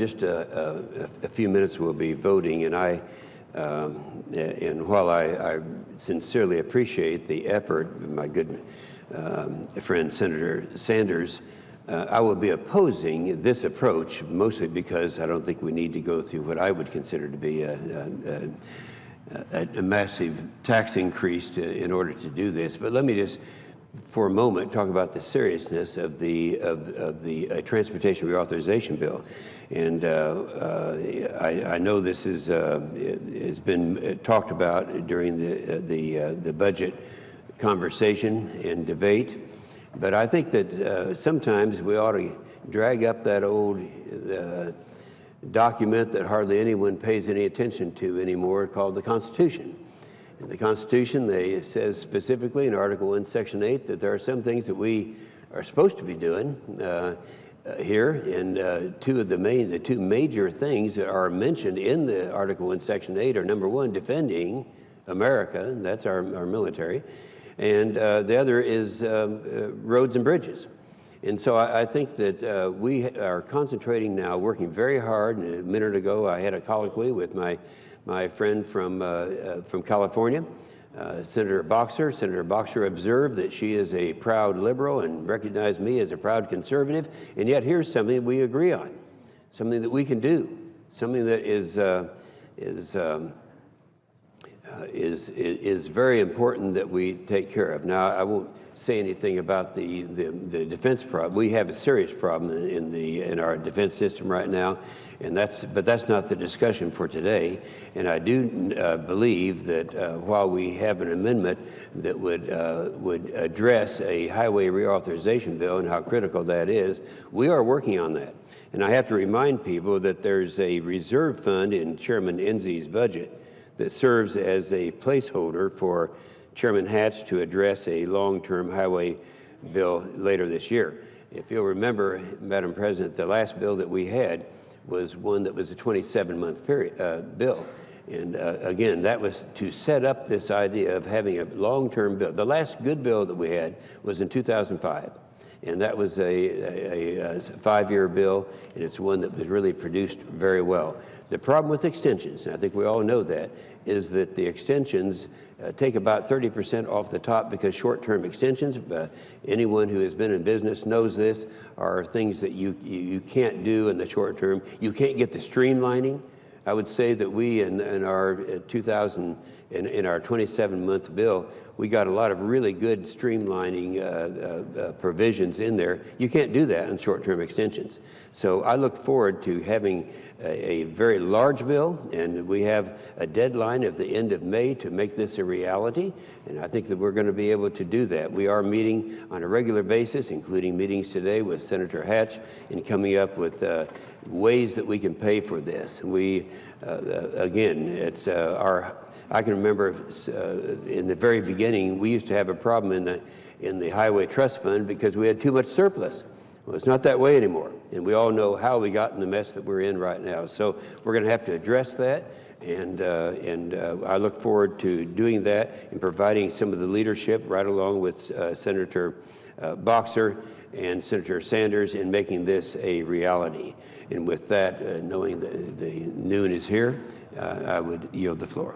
Just a few minutes we'll be voting, and while I sincerely appreciate the effort of my good friend Senator Sanders, I will be opposing this approach, mostly because I don't think we need to go through what I would consider to be a massive tax increase in order to do this. But let me just, for a moment, talk about the seriousness of the transportation reauthorization bill. And I know this has been talked about during the budget conversation and debate, but I think that sometimes we ought to drag up that old document that hardly anyone pays any attention to anymore, called the Constitution. In the Constitution, it says specifically in Article 1, Section 8, that there are some things that we are supposed to be doing here, and the two major things that are mentioned in the Article 1, Section 8 are, number one, defending America, and that's our military, and the other is roads and bridges. And so I think that we are concentrating now, working very hard. And a minute ago, I had a colloquy with my friend from California, Senator Boxer. Senator Boxer observed that she is a proud liberal and recognized me as a proud conservative. And yet here's something we agree on, something that we can do, something that is very important that we take care of. Now, I won't say anything about the defense problem. We have a serious problem in our defense system right now, but that's not the discussion for today. And I do believe that while we have an amendment that would address a highway reauthorization bill and how critical that is, we are working on that. And I have to remind people that there's a reserve fund in Chairman Enzi's budget that serves as a placeholder for Chairman Hatch to address a long-term highway bill later this year. If you'll remember, Madam President, the last bill that we had was one that was a 27-month bill. And again, that was to set up this idea of having a long-term bill. The last good bill that we had was in 2005. And that was a 5-year bill, and it's one that was really produced very well. The problem with extensions, and I think we all know that, is that the extensions take about 30% off the top, because short-term extensions, anyone who has been in business knows this, are things that you can't do in the short term. You can't get the streamlining. I would say that we, in our 27-month bill, we got a lot of really good streamlining provisions in there. You can't do that on short-term extensions. So I look forward to having a very large bill, and we have a deadline of the end of May to make this a reality, and I think that we're going to be able to do that. We are meeting on a regular basis, including meetings today with Senator Hatch, and coming up with ways that we can pay for this. We, again, it's I can remember in the very beginning, we used to have a problem in the Highway Trust Fund because we had too much surplus. Well, it's not that way anymore, and we all know how we got in the mess that we're in right now. So we're going to have to address that, and I look forward to doing that and providing some of the leadership right along with Senator Boxer and Senator Sanders in making this a reality. And with that, knowing that the noon is here, I would yield the floor.